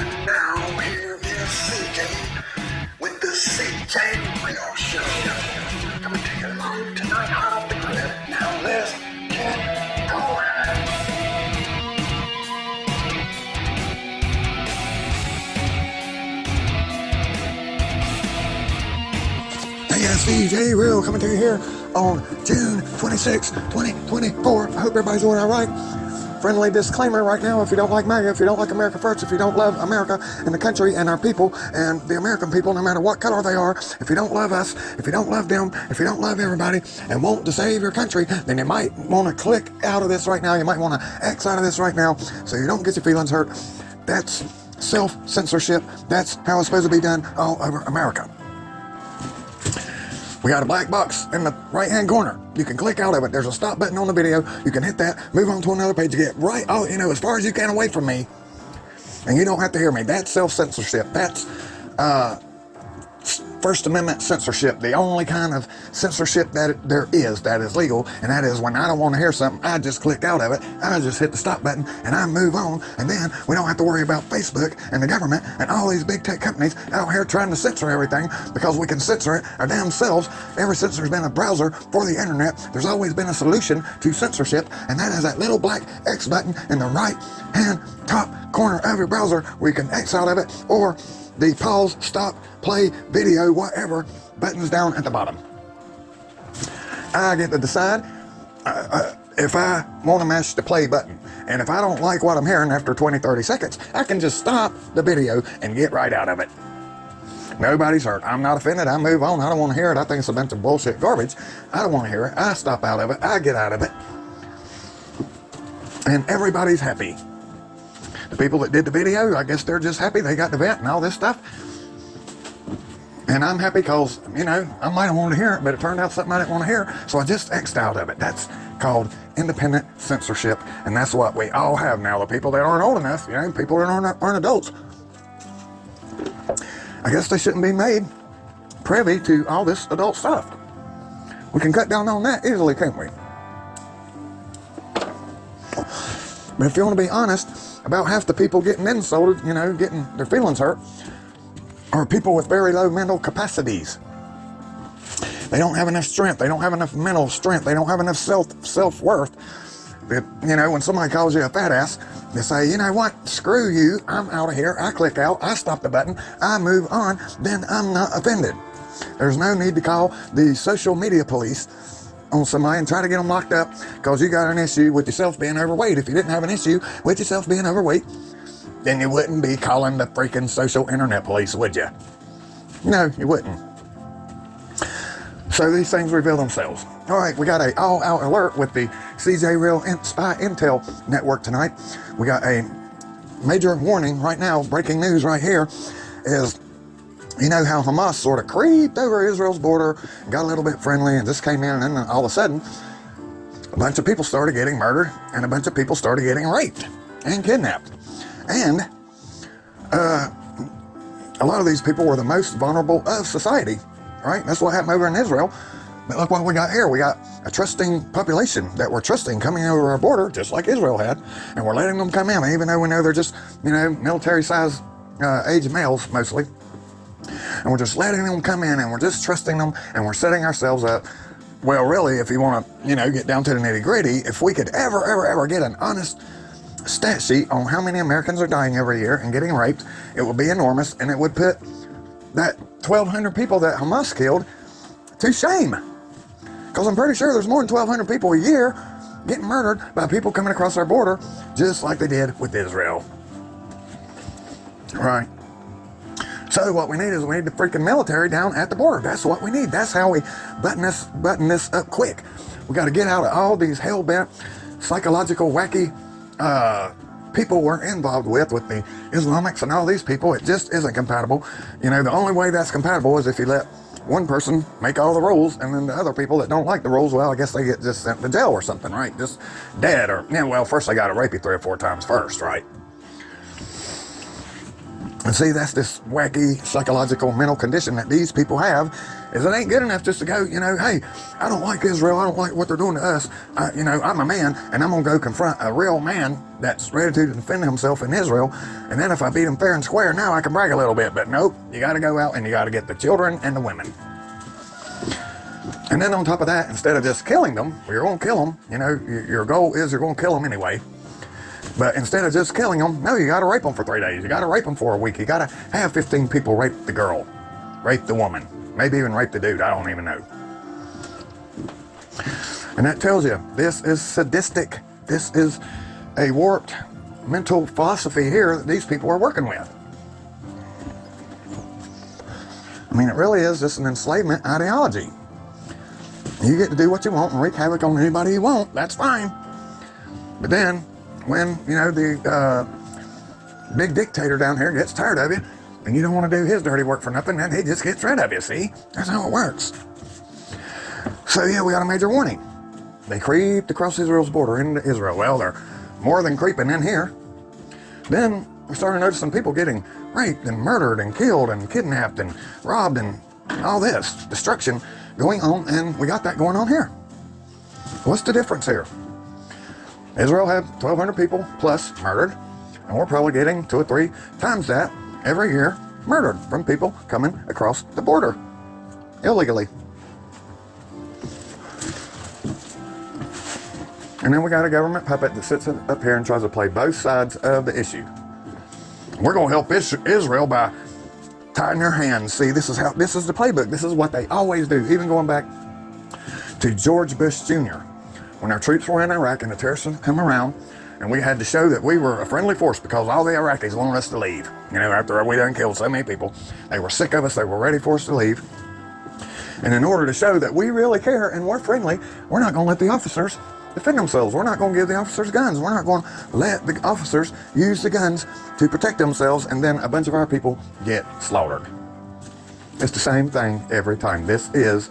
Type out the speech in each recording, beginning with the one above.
And now here is CJ with the CJ Real Show. Coming to you live tonight hot off the grid. Now let's get going. CJ Real coming to you here on June 26, 2024. I hope everybody's doing all right. Friendly disclaimer right now: if you don't like MAGA, if you don't like America First, if you don't love America and the country and our people and the American people, no matter what color they are, if you don't love us, if you don't love them, if you don't love everybody and want to save your country, then you might want to click out of this right now. You might want to X out of this right now so you don't get your feelings hurt. That's self-censorship. That's how it's supposed to be done all over America. We got a black box in the right-hand corner. You can click out of it. There's a stop button on the video. You can hit that, move on to another page, get right, as far as you can away from me. And you don't have to hear me. That's self-censorship. That's First Amendment censorship. The only kind of censorship that there is that is legal, and that is when I don't want to hear something, I just click out of it. I just hit the stop button, and I move on. And then we don't have to worry about Facebook and the government and all these big tech companies out here trying to censor everything, because we can censor it our damn selves. Ever since there's been a browser for the internet, there's always been a solution to censorship, and that is that little black X button in the right-hand top corner of your browser where you can X out of it, or the pause, stop, play, video, whatever buttons down at the bottom. I get to decide if I want to mash the play button. And if I don't like what I'm hearing after 20, 30 seconds, I can just stop the video and get right out of it. Nobody's hurt. I'm not offended. I move on. I don't want to hear it. I think it's a bunch of bullshit garbage. I don't want to hear it. I stop out of it. I get out of it. And everybody's happy. The people that did the video, I guess they're just happy they got the vent and all this stuff. And I'm happy because, I might have wanted to hear it, but it turned out something I didn't want to hear, so I just X'd out of it. That's called independent censorship, and that's what we all have now. The people that aren't old enough, people that aren't adults, I guess they shouldn't be made privy to all this adult stuff. We can cut down on that easily, can't we? But if you want to be honest, about half the people getting insulted, getting their feelings hurt, are people with very low mental capacities. They don't have enough strength. They don't have enough mental strength. They don't have enough self-worth. When somebody calls you a fat ass, they say, you know what, screw you, I'm out of here. I click out, I stop the button, I move on, then I'm not offended. There's no need to call the social media police on somebody and try to get them locked up because you got an issue with yourself being overweight. If you didn't have an issue with yourself being overweight, then you wouldn't be calling the freaking social internet police, would you? No, you wouldn't. So these things reveal themselves. All right, we got a all-out alert with the CJ Real Spy Intel Network tonight. We got a major warning right now. Breaking news right here is, how Hamas sort of creeped over Israel's border, got a little bit friendly, and just came in, and then all of a sudden, a bunch of people started getting murdered, and a bunch of people started getting raped and kidnapped. And a lot of these people were the most vulnerable of society, right? That's what happened over in Israel. But look what we got here. We got a trusting population that we're trusting coming over our border, just like Israel had, and we're letting them come in, even though we know they're just, military-sized age males mostly. And we're just letting them come in, and we're just trusting them, and we're setting ourselves up. Well, really, if you want to, get down to the nitty-gritty, if we could ever get an honest stat sheet on how many Americans are dying every year and getting raped, it would be enormous, and it would put that 1,200 people that Hamas killed to shame. Because I'm pretty sure there's more than 1,200 people a year getting murdered by people coming across our border, just like they did with Israel. Right. So what we need is the freaking military down at the border. That's what we need. That's how we button this up quick. We got to get out of all these hell-bent, psychological, wacky people we're involved with the Islamics and all these people. It just isn't compatible. The only way that's compatible is if you let one person make all the rules, and then the other people that don't like the rules, well, I guess they get just sent to jail or something, right? Just dead, or, first they got to rape you 3 or 4 times first, right? And see, that's this wacky psychological mental condition that these people have, is it ain't good enough just to go, hey, I don't like Israel, I don't like what they're doing to us, I'm a man, and I'm going to go confront a real man that's ready to defend himself in Israel, and then if I beat him fair and square, now I can brag a little bit. But nope, you got to go out and you got to get the children and the women. And then on top of that, instead of just killing them, you're going to kill them, your goal is you're going to kill them anyway. But instead of just killing them, no, you got to rape them for 3 days. You got to rape them for a week. You got to have 15 people rape the girl, rape the woman, maybe even rape the dude. I don't even know. And that tells you this is sadistic. This is a warped mental philosophy here that these people are working with. I mean, it really is just an enslavement ideology. You get to do what you want and wreak havoc on anybody you want. That's fine. But then, when, the big dictator down here gets tired of you, and you don't want to do his dirty work for nothing, then he just gets rid of you, see? That's how it works. So, yeah, we got a major warning. They creeped across Israel's border into Israel. Well, they're more than creeping in here. Then we started noticing people getting raped and murdered and killed and kidnapped and robbed and all this destruction going on, and we got that going on here. What's the difference here? Israel had 1,200 people plus murdered, and we're probably getting 2 or 3 times that every year murdered from people coming across the border illegally. And then we got a government puppet that sits up here and tries to play both sides of the issue. We're going to help Israel by tying their hands. See, this is the playbook. This is what they always do, even going back to George Bush Jr. When our troops were in Iraq and the terrorists had come around, and we had to show that we were a friendly force because all the Iraqis wanted us to leave. After we done killed so many people, they were sick of us, they were ready for us to leave. And in order to show that we really care and we're friendly, we're not going to let the officers defend themselves. We're not going to give the officers guns. We're not going to let the officers use the guns to protect themselves, and then a bunch of our people get slaughtered. It's the same thing every time. This is,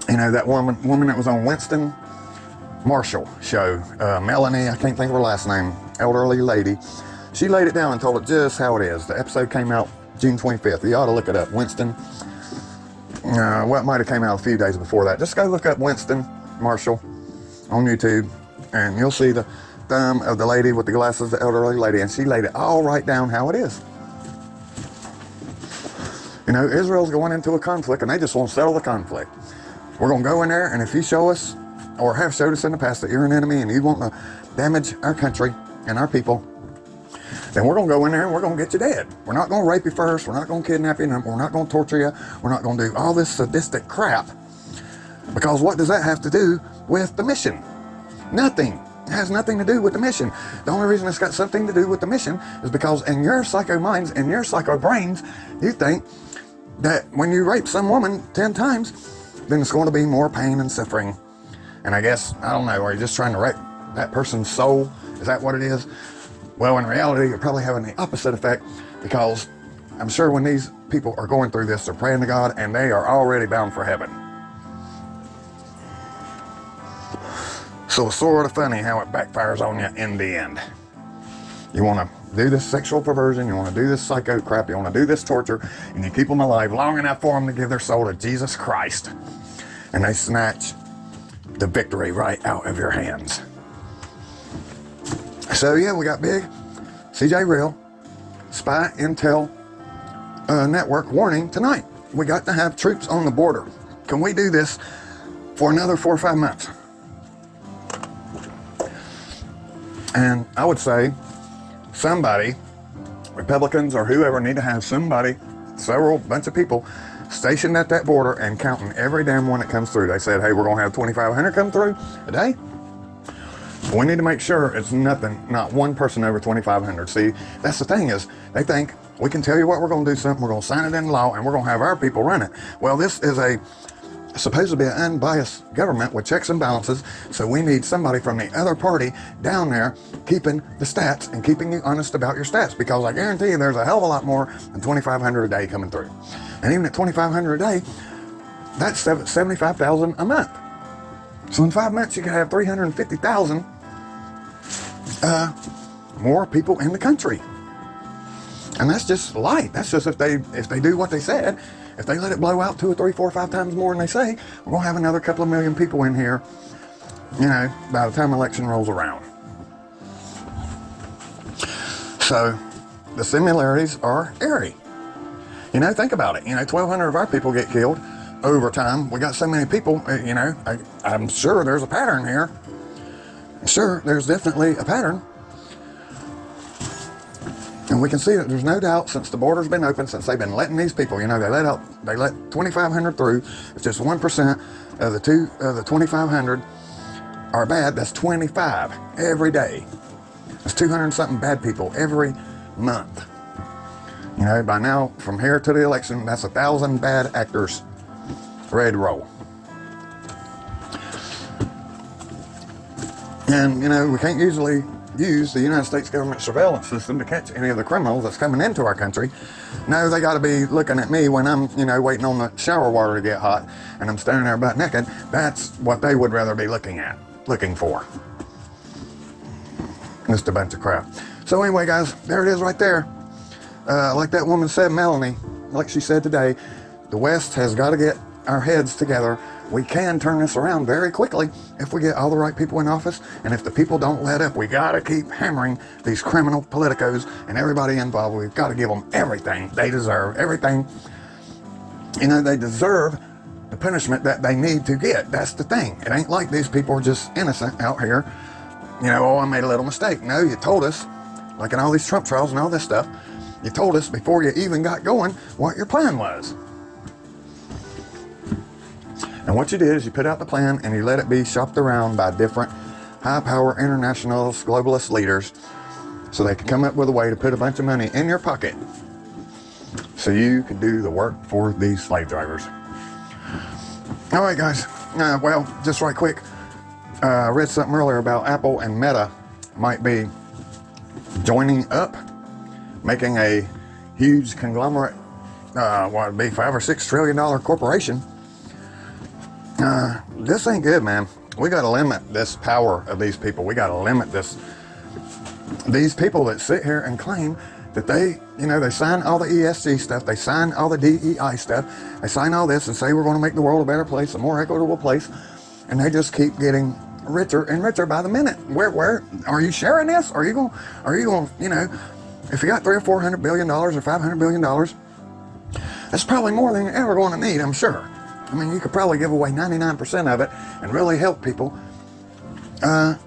that woman that was on Winston Marshall show, Melanie, I can't think of her last name, elderly lady. She laid it down and told it just how it is. The episode came out June 25th. You ought to look it up. Winston, what might have came out a few days before that. Just go look up Winston Marshall on YouTube, and you'll see the thumb of the lady with the glasses, the elderly lady, and she laid it all right down how it is. Israel's going into a conflict, and they just want to settle the conflict. We're going to go in there, and if you show us, or have showed us in the past, that you're an enemy and you want to damage our country and our people, then we're going to go in there and we're going to get you dead. We're not going to rape you first. We're not going to kidnap you. We're not going to torture you. We're not going to do all this sadistic crap. Because what does that have to do with the mission? Nothing. It has nothing to do with the mission. The only reason it's got something to do with the mission is because in your psycho minds, in your psycho brains, you think that when you rape some woman 10 times, then it's going to be more pain and suffering. And I guess, I don't know, are you just trying to rape that person's soul? Is that what it is? Well, in reality, you're probably having the opposite effect, because I'm sure when these people are going through this, they're praying to God and they are already bound for heaven. So it's sort of funny how it backfires on you in the end. You want to do this sexual perversion, you want to do this psycho crap, you want to do this torture, and you keep them alive long enough for them to give their soul to Jesus Christ. And they snatch the victory right out of your hands. So yeah, we got big CJ Real Spy Intel Network warning tonight. We got to have troops on the border. Can we do this for another 4 or 5 months? And I would say somebody, Republicans or whoever, need to have somebody, several bunch of people stationed at that border and counting every damn one that comes through. They said, hey, we're going to have 2,500 come through a day. We need to make sure it's nothing, not one person over 2,500. See, that's the thing, is they think we can tell you what we're going to do something, we're going to sign it into law, and we're going to have our people run it. Well, this is supposed to be an unbiased government with checks and balances, so we need somebody from the other party down there keeping the stats and keeping you honest about your stats, because I guarantee you there's a hell of a lot more than 2,500 a day coming through. And even at 2,500 a day, that's 75,000 a month. So in 5 months you could have 350,000 more people in the country. And that's just light. That's just if they do what they said. If they let it blow out 2 or 3, 4 or 5 times more than they say, we're going to have another couple of million people in here, you know, by the time election rolls around. So the similarities are eerie. You know, think about it. You know, 1,200 of our people get killed over time. We got so many people, you know, I'm sure there's a pattern here. Sure, there's definitely a pattern. And we can see that there's no doubt since the border's been open, since they've been letting these people, you know, they let 2,500 through. If just 1% of the 2,500 are bad, that's 25 every day. That's 200 and something bad people every month. You know, by now, from here to the election, that's 1,000 bad actors ready to roll. And, you know, we can't usually use the United States government surveillance system to catch any of the criminals that's coming into our country. No, they got to be looking at me when I'm, you know, waiting on the shower water to get hot and I'm standing there butt naked. That's what they would rather be looking for. Just a bunch of crap. So anyway, guys, there it is right there. Like that woman said, Melanie, like she said today, the West has got to get our heads together. We can turn this around very quickly if we get all the right people in office, and if the people don't let up. We got to keep hammering these criminal politicos and everybody involved. We've got to give them everything they deserve, everything. You know, they deserve the punishment that they need to get. That's the thing. It ain't like these people are just innocent out here. You know, oh, I made a little mistake. No, you told us, like in all these Trump trials and all this stuff, you told us before you even got going what your plan was. And what you did is you put out the plan and you let it be shopped around by different high-power internationalist globalist leaders so they could come up with a way to put a bunch of money in your pocket so you could do the work for these slave drivers. All right, guys. Well, just right quick, I read something earlier about Apple and Meta might be joining up, making a huge conglomerate, what would be $5 or $6 trillion corporation. This ain't good, man. We got to limit this power of these people. We got to limit these people that sit here and claim that they, you know, they sign all the ESG stuff, they sign all the DEI stuff, they sign all this and say we're going to make the world a better place, a more equitable place, and they just keep getting richer and richer by the minute. Where are you sharing this? Are you going, you know, if you got $300 or $400 billion or $500 billion, that's probably more than you're ever going to need, I'm sure. I mean, you could probably give away 99% of it and really help people, and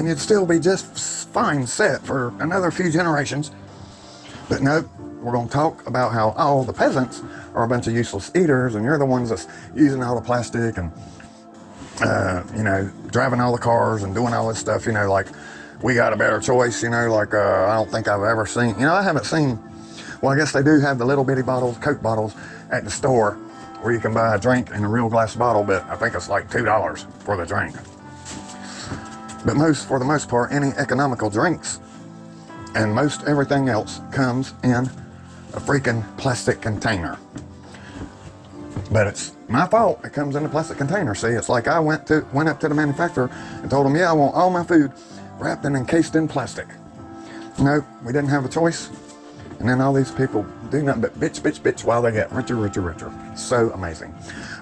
you'd still be just fine set for another few generations. But no, we're going to talk about how all the peasants are a bunch of useless eaters, and you're the ones that's using all the plastic and, you know, driving all the cars and doing all this stuff, you know, like we got a better choice, you know, like I don't think I've ever seen, you know, I haven't seen, well, I guess they do have the little bitty bottles, Coke bottles at the store where you can buy a drink in a real glass bottle, but I think it's like $2 for the drink. But for the most part, any economical drinks and most everything else comes in a freaking plastic container. But it's my fault it comes in a plastic container. See, it's like I went up to the manufacturer and told them, yeah, I want all my food wrapped and encased in plastic. No, we didn't have a choice. And then all these people do nothing but bitch while they get richer, richer, richer. So amazing.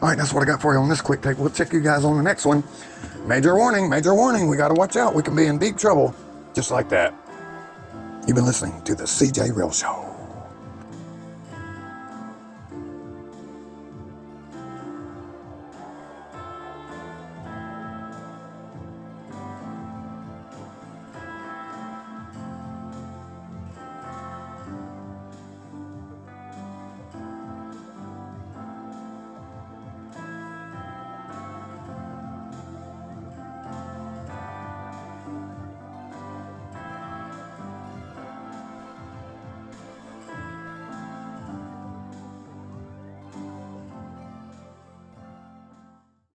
All right, that's what I got for you on this quick take. We'll check you guys on the next one. Major warning. We got to watch out. We can be in deep trouble just like that. You've been listening to the CJ Real Show.